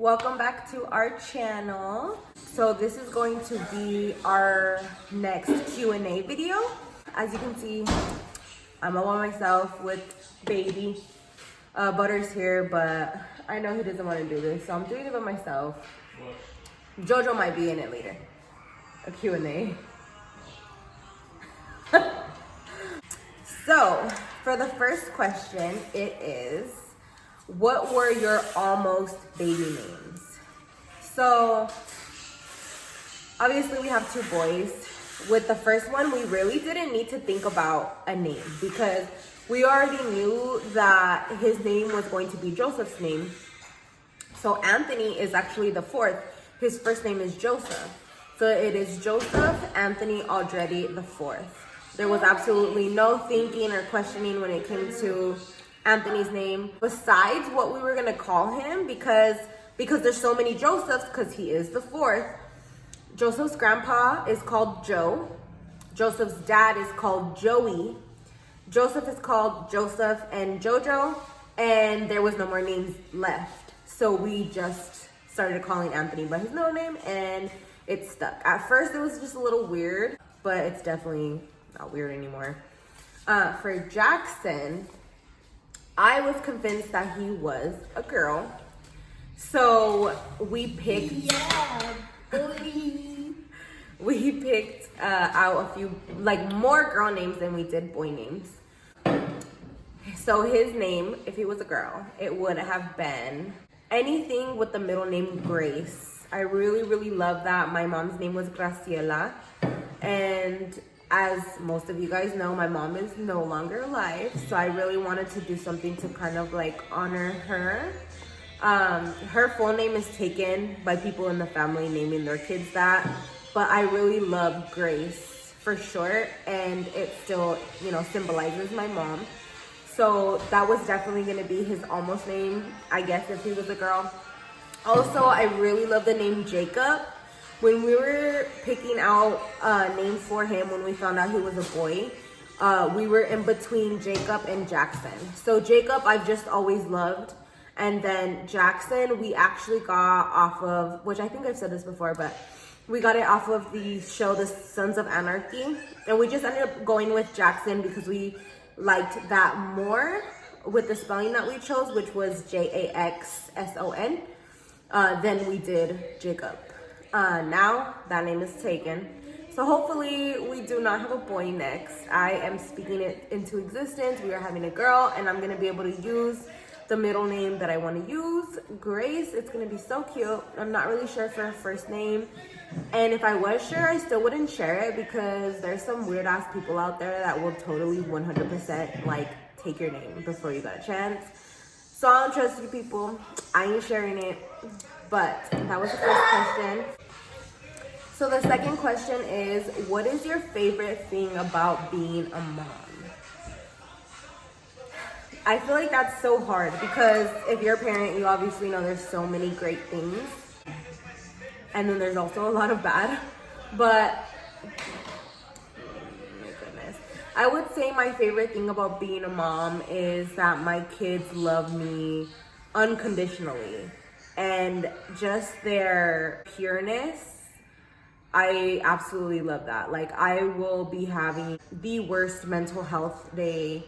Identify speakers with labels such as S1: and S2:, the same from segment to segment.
S1: Welcome back to our channel. So this is going to be our next Q&A video. As you can see, I'm all by myself with baby. Butter's here, but I know he doesn't want to do this, so I'm doing it by myself. Jojo might be in it later. A Q&A. So, for the first question, it is, what were your almost baby names? So, obviously we have two boys. With the first one, we really didn't need to think about a name because we already knew that his name was going to be Joseph's name. So Anthony is actually the fourth. His first name is Joseph. So it is Joseph Anthony Aldretti the fourth. There was absolutely no thinking or questioning when it came to Anthony's name, besides what we were gonna call him, because there's so many Josephs, because he is the fourth. Joseph's grandpa is called Joe. Joseph's dad is called Joey. Joseph is called Joseph and Jojo, and there was no more names left. So we just started calling Anthony by his middle name, and it stuck. At first, it was just a little weird, but it's definitely not weird anymore. For Jackson, I was convinced that he was a girl. So we picked we picked out a few, like, more girl names than we did boy names. So his name, if he was a girl, it would have been anything with the middle name Grace. I really love that. My mom's name was Graciela, and as most of you guys know, my mom is no longer alive, so I really wanted to do something to kind of like honor her. Her full name is taken by people in the family naming their kids that, but I really love Grace for short, and it still, you know, symbolizes my mom. So that was definitely going to be his almost name, I guess, if he was a girl. Also, I really love the name Jacob. When we were picking out a name for him, when we found out he was a boy, we were in between Jacob and Jackson. So Jacob, I've just always loved. And then Jackson, we actually got off of, which I think I've said this before, but we got it off of the show, The Sons of Anarchy. And we just ended up going with Jackson because we liked that more with the spelling that we chose, which was Jaxson, than we did Jacob. Now that name is taken. So hopefully we do not have a boy next. I am speaking it into existence. We are having a girl, and I'm going to be able to use the middle name that I want to use, Grace. It's going to be so cute. I'm not really sure for her first name. And if I was sure, I still wouldn't share it because there's some weird ass people out there that will totally 100% like take your name before you got a chance. So I don't trust you people. I ain't sharing it. But that was the first question. So the second question is, what is your favorite thing about being a mom? I feel like that's so hard because if you're a parent, you obviously know there's so many great things. And then there's also a lot of bad. But, my goodness. I would say my favorite thing about being a mom is that my kids love me unconditionally. And just their pureness, I absolutely love that. Like, I will be having the worst mental health day,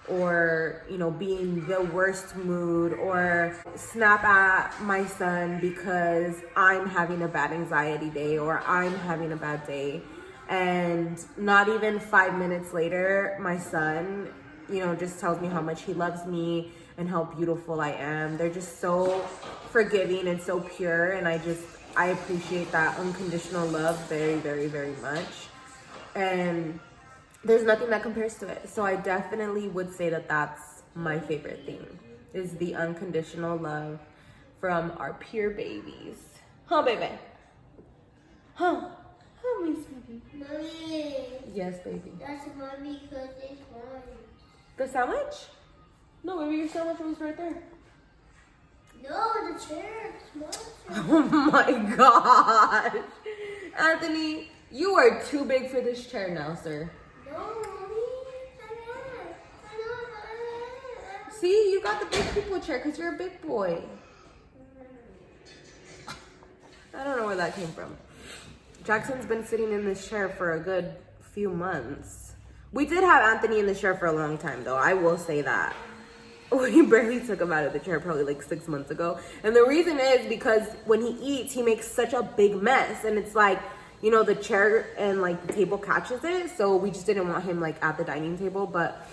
S1: or, you know, be in the worst mood, or snap at my son because I'm having a bad anxiety day or I'm having a bad day. And not even 5 minutes later, my son, you know, just tells me how much he loves me and how beautiful I am. They're just so forgiving and so pure, and I appreciate that unconditional love very much. And there's nothing that compares to it. So I definitely would say that that's my favorite thing, is the unconditional love from our pure babies. Huh, baby? Huh? Huh, Miss Baby?
S2: Mommy.
S1: Yes, baby.
S2: That's mommy because it's mine.
S1: The sandwich? No, baby, your sandwich was right there.
S2: No, the chair. It's mine.
S1: Oh my gosh. Anthony, you are too big for this chair now, sir.
S2: No, mommy. I'm not.
S1: See, you got the big people chair because you're a big boy. where that came from. Jackson's been sitting in this chair for a good few months. We did have Anthony in the chair for a long time though, I will say that. We barely took him out of the chair probably like 6 months ago. And the reason is because when he eats, he makes such a big mess. And it's like, you know, the chair and like the table catches it. So we just didn't want him like at the dining table, but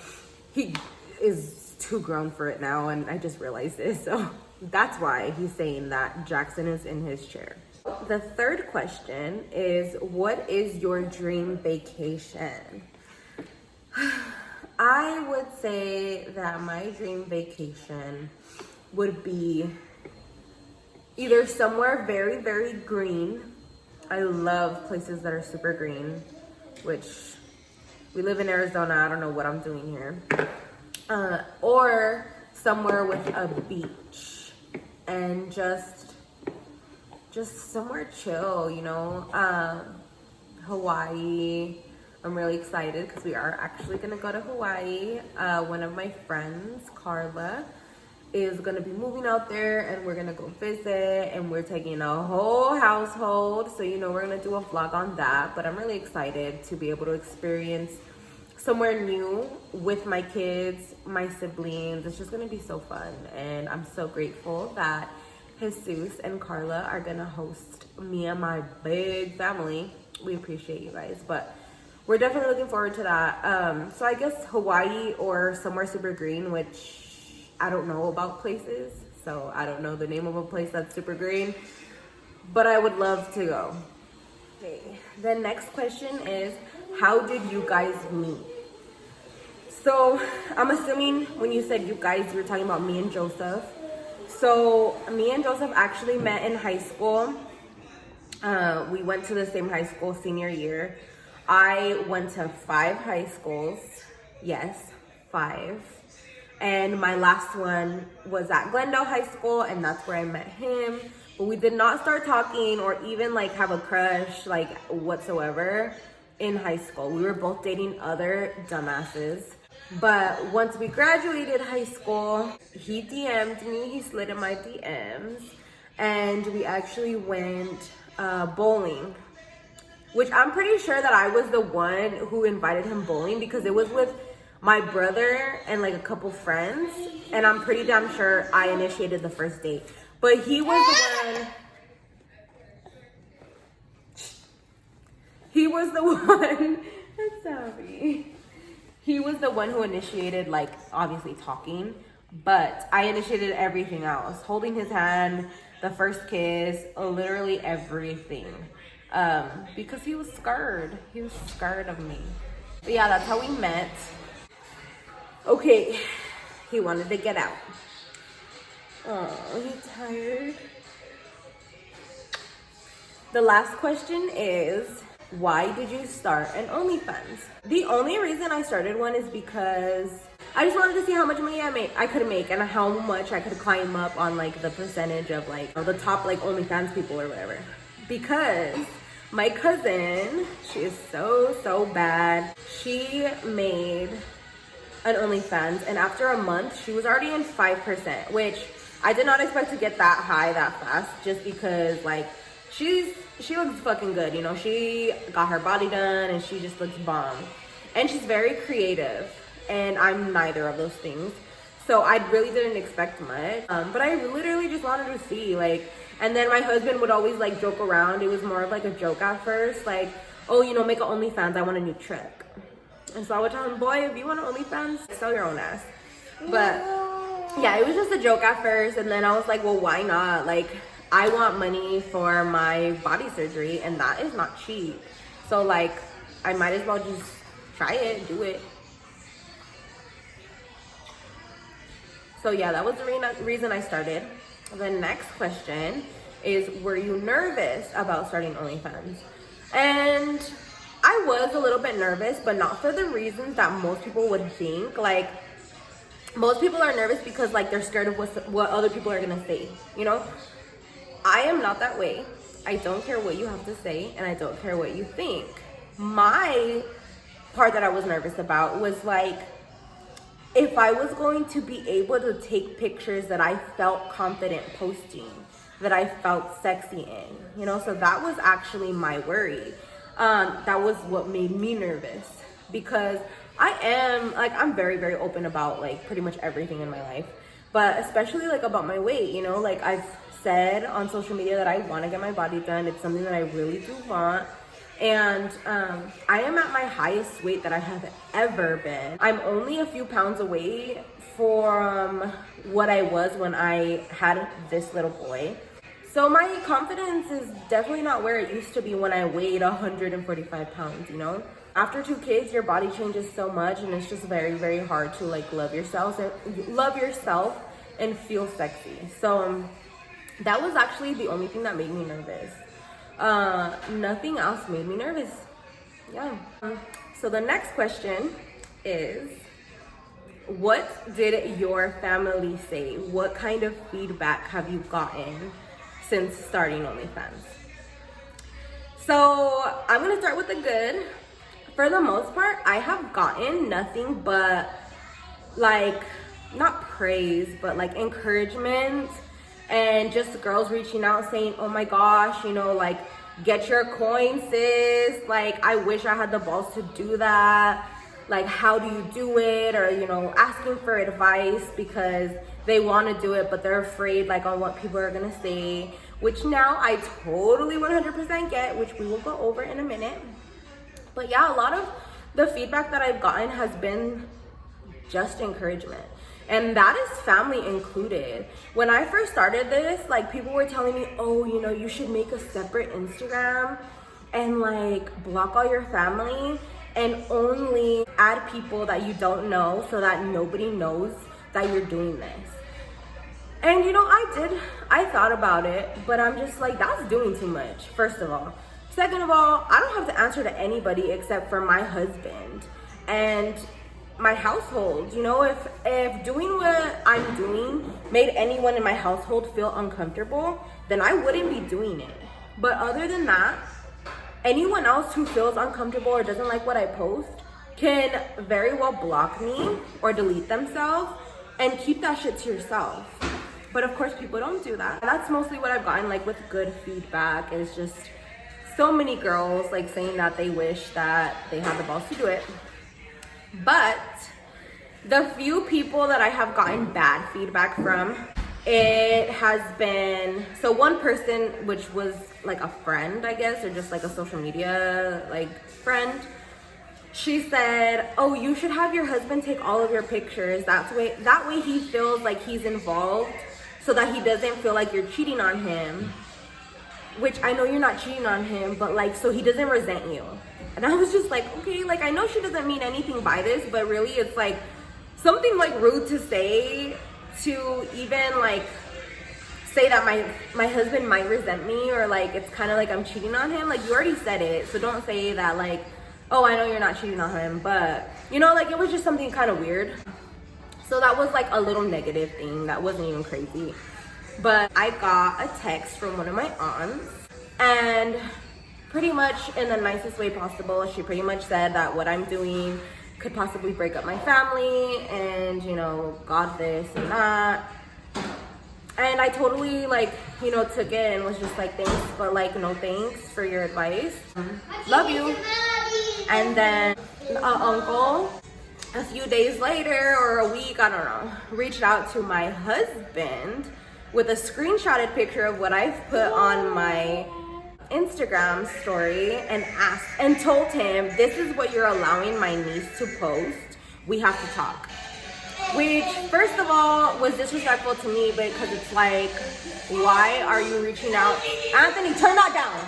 S1: he is too grown for it now. And I just realized this. So that's why he's saying that Jackson is in his chair. The third question is, what is your dream vacation? I would say that my dream vacation would be either somewhere very, very green. I love places that are super green, which we live in Arizona. I don't know what I'm doing here. Or somewhere with a beach and just somewhere chill, you know. Hawaii. I'm really excited because we are actually gonna go to Hawaii. One of my friends, Carla, is gonna be moving out there and we're gonna go visit, and we're taking a whole household. So, you know, we're gonna do a vlog on that, but I'm really excited to be able to experience somewhere new with my kids, my siblings. It's just gonna be so fun. And I'm so grateful that Jesus and Carla are gonna host me and my big family. We appreciate you guys, but we're definitely looking forward to that. So I guess Hawaii or somewhere super green, which I don't know about places. So I don't know the name of a place that's super green, but I would love to go. Okay, the next question is, how did you guys meet? So I'm assuming when you said you guys, you were talking about me and Joseph. So me and Joseph actually met in high school. We went to the same high school senior year. I went to 5 high schools. Yes, 5. And my last one was at Glendale High School, and that's where I met him. But we did not start talking or even like have a crush like whatsoever in high school. We were both dating other dumbasses. But once we graduated high school, he DM'd me, he slid in my DMs, and we actually went bowling. Which I'm pretty sure that I was the one who invited him bowling because it was with my brother and like a couple friends. And I'm pretty damn sure I initiated the first date. But he was the one. He was the one. That's savvy. He was the one who initiated, like, obviously talking. But I initiated everything else. Holding his hand, the first kiss, literally everything. Because he was scared. He was scared of me. But yeah, that's how we met. Okay, he wanted to get out. Oh, he's tired. The last question is, why did you start an OnlyFans? The only reason I started one is because I just wanted to see how much money I could make and how much I could climb up on like the percentage of like the top like OnlyFans people or whatever. Because my cousin, she is so bad. She made an OnlyFans, and after a month, she was already in 5%, which I did not expect to get that high that fast, just because like she looks fucking good, you know. She got her body done, and she just looks bomb, and she's very creative, and I'm neither of those things. So I really didn't expect much, but I literally just wanted to see like. And then my husband would always like joke around. It was more of like a joke at first, like, oh, you know, make an OnlyFans, I want a new trick. And so I would tell him, boy, if you want an OnlyFans, sell your own ass. But yeah, it was just a joke at first. And then I was like, well, why not? Like, I want money for my body surgery, and that is not cheap. So like, I might as well just try it, do it. So yeah, that was the reason I started. The next question is, were you nervous about starting OnlyFans? And I was a little bit nervous, but not for the reasons that most people would think. Like, most people are nervous because like they're scared of what other people are gonna say, you know? I am not that way. I don't care what you have to say, and I don't care what you think. My part that I was nervous about was like, if I was going to be able to take pictures that I felt confident posting, that I felt sexy in, you know. So that was actually my worry. That was what made me nervous, because I'm very, very open about like pretty much everything in my life, but especially like about my weight, you know. Like I've said on social media that I want to get my body done. It's something that I really do want. And I am at my highest weight that I have ever been. I'm only a few pounds away from what I was when I had this little boy. So my confidence is definitely not where it used to be when I weighed 145 pounds, you know? After 2 kids, your body changes so much, and it's just very, very hard to like love yourself and feel sexy. So that was actually the only thing that made me nervous. Nothing else made me nervous. Yeah. So the next question is, what did your family say? What kind of feedback have you gotten since starting OnlyFans? So I'm gonna start with the good. For the most part, I have gotten nothing but like, not praise, but like encouragement, and just girls reaching out saying, oh my gosh, you know, like, get your coin, sis. Like, I wish I had the balls to do that. Like, how do you do it? Or, you know, asking for advice because they want to do it, but they're afraid like on what people are going to say, which now I totally 100% get, which we will go over in a minute. But yeah, a lot of the feedback that I've gotten has been just encouragement. And that is family included. When I first started this, like, people were telling me, oh, you know, you should make a separate Instagram and like block all your family and only add people that you don't know so that nobody knows that you're doing this. And you know, I thought about it, but I'm just like, that's doing too much, first of all. Second of all, I don't have to answer to anybody except for my husband and my household. You know, if doing what I'm doing made anyone in my household feel uncomfortable, then I wouldn't be doing it. But other than that, anyone else who feels uncomfortable or doesn't like what I post can very well block me or delete themselves and keep that shit to yourself. But of course, people don't do that. That's mostly what I've gotten, like, with good feedback, is just so many girls like saying that they wish that they had the balls to do it. But the few people that I have gotten bad feedback from, it has been, so one person, which was like a friend, I guess, or just like a social media like friend, she said, oh, you should have your husband take all of your pictures. That way he feels like he's involved, so that he doesn't feel like you're cheating on him. Which I know you're not cheating on him, but like, so he doesn't resent you. And I was just like, okay, like, I know she doesn't mean anything by this, but really it's like something like rude to say, to even like say that my husband might resent me, or like it's kind of like I'm cheating on him. Like, you already said it, so don't say that like, oh, I know you're not cheating on him, but you know, like, it was just something kind of weird. So that was like a little negative thing that wasn't even crazy. But I got a text from one of my aunts, and pretty much in the nicest way possible, she pretty much said that what I'm doing could possibly break up my family, and, you know, God this and that. And I totally, like, you know, took it and was just like, thanks, but like, no thanks for your advice. Love you. And then uncle, a few days later or a week, I don't know, reached out to my husband with a screenshotted picture of what I've put on my Instagram story and asked and told him, this is what you're allowing my niece to post. We have to talk. Which, first of all, was disrespectful to me, because it's like, why are you reaching out? Anthony, turn that down.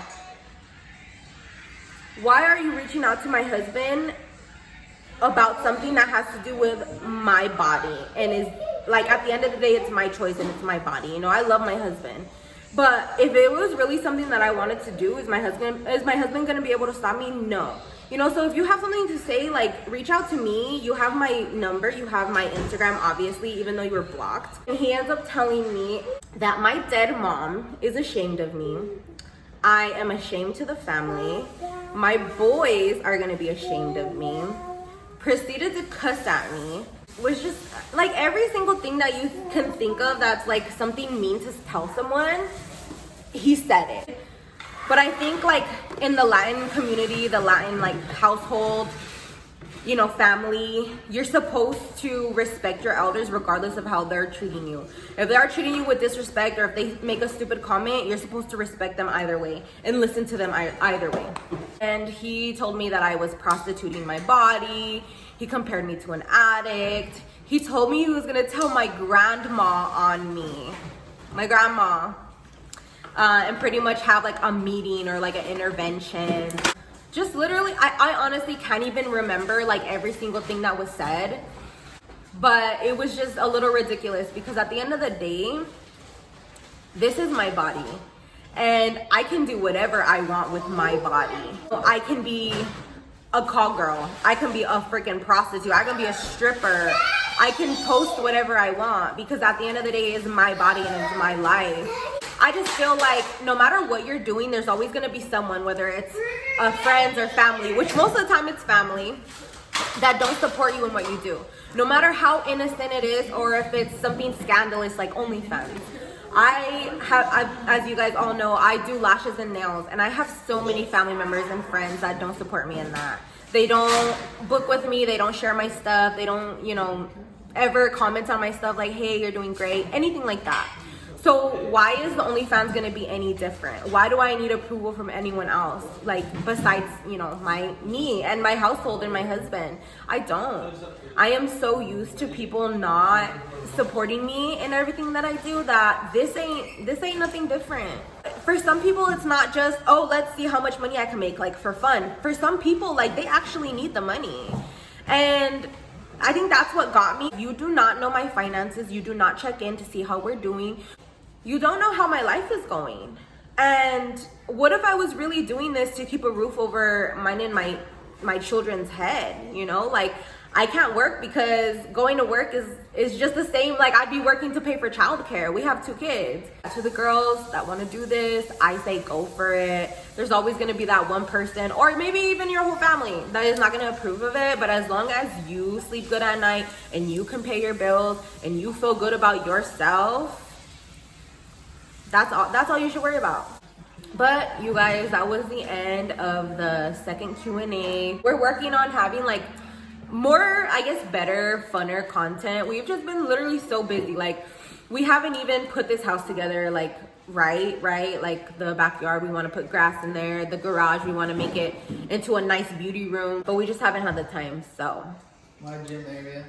S1: Why are you reaching out to my husband about something that has to do with my body? And is like, at the end of the day, it's my choice and it's my body. You know, I love my husband. But if it was really something that I wanted to do, is my husband gonna be able to stop me? No. You know, so if you have something to say, like, reach out to me. You have my number, you have my Instagram, obviously, even though you were blocked. And he ends up telling me that my dead mom is ashamed of me. I am ashamed to the family. My boys are gonna be ashamed of me. Proceeded to cuss at me. was just like every single thing that you can think of that's like something mean to tell someone, he said it. But I think like in the Latin community, the Latin like household, you know, family, you're supposed to respect your elders regardless of how they're treating you. If they are treating you with disrespect, or if they make a stupid comment, you're supposed to respect them either way and listen to them either way. And he told me that I was prostituting my body. He compared me to an addict. He told me he was gonna tell my grandma on me, my grandma, and pretty much have like a meeting or like an intervention. Just literally, I honestly can't even remember like every single thing that was said, but it was just a little ridiculous because at the end of the day, this is my body and I can do whatever I want with my body. I can be a call girl, I can be a freaking prostitute, I can be a stripper, I can post whatever I want because at the end of the day, it's my body and it's my life. I just feel like no matter what you're doing, there's always gonna be someone, whether it's friends or family, which most of the time it's family, that don't support you in what you do. No matter how innocent it is or if it's something scandalous like OnlyFans. As you guys all know, I do lashes and nails, and I have so many family members and friends that don't support me in that. They don't book with me, they don't share my stuff, they don't, you know, ever comment on my stuff like, hey, you're doing great, anything like that. So why is the OnlyFans gonna be any different? Why do I need approval from anyone else? Like besides, you know, me and my household and my husband. I don't. I am so used to people not supporting me in everything that I do that this ain't nothing different. For some people, it's not just, oh, let's see how much money I can make, like for fun. For some people, like they actually need the money. And I think that's what got me. You do not know my finances. You do not check in to see how we're doing. You don't know how my life is going. And what if I was really doing this to keep a roof over mine and my children's head, you know? Like, I can't work because going to work is just the same, like I'd be working to pay for childcare. We have 2 kids. To the girls that want to do this, I say go for it. There's always going to be that one person, or maybe even your whole family, that is not going to approve of it. But as long as you sleep good at night and you can pay your bills and you feel good about yourself, that's all you should worry about. But you guys, that was the end of the second Q&A. We're working on having like more, I guess, better, funner content. We've just been literally so busy. Like, we haven't even put this house together, like, right? Like, the backyard, we want to put grass in there. The garage, we want to make it into a nice beauty room. But we just haven't had the time, so.
S3: My gym area.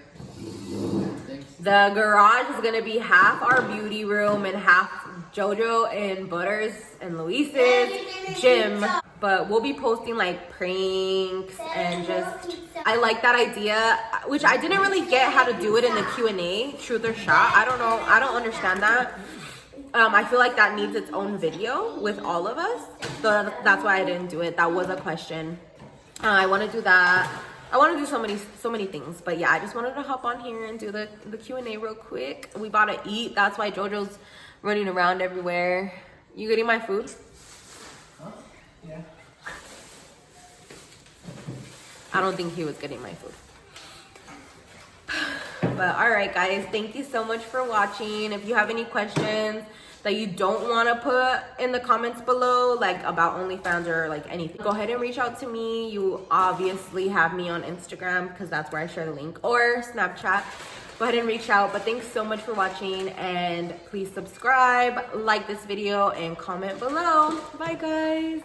S1: The garage is going to be half our beauty room and half JoJo and Butters and Luis's gym. But we'll be posting like pranks and just, I like that idea, which I didn't really get how to do it in the Q&A, truth or shot. I don't know, I don't understand that. I feel like that needs its own video with all of us. So that's why I didn't do it. That was a question. I want to do that. I want to do so many things, but yeah, I just wanted to hop on here and do the Q&A real quick. We bought to eat. That's why JoJo's running around everywhere. You getting my food?
S3: Huh? Yeah.
S1: I don't think he was getting my food. But all right, guys, thank you so much for watching. If you have any questions that you don't want to put in the comments below, like about OnlyFans or like anything, go ahead and reach out to me. You obviously have me on Instagram because that's where I share the link, or Snapchat. Go ahead and reach out. But thanks so much for watching, and please subscribe, like this video, and comment below. Bye, guys.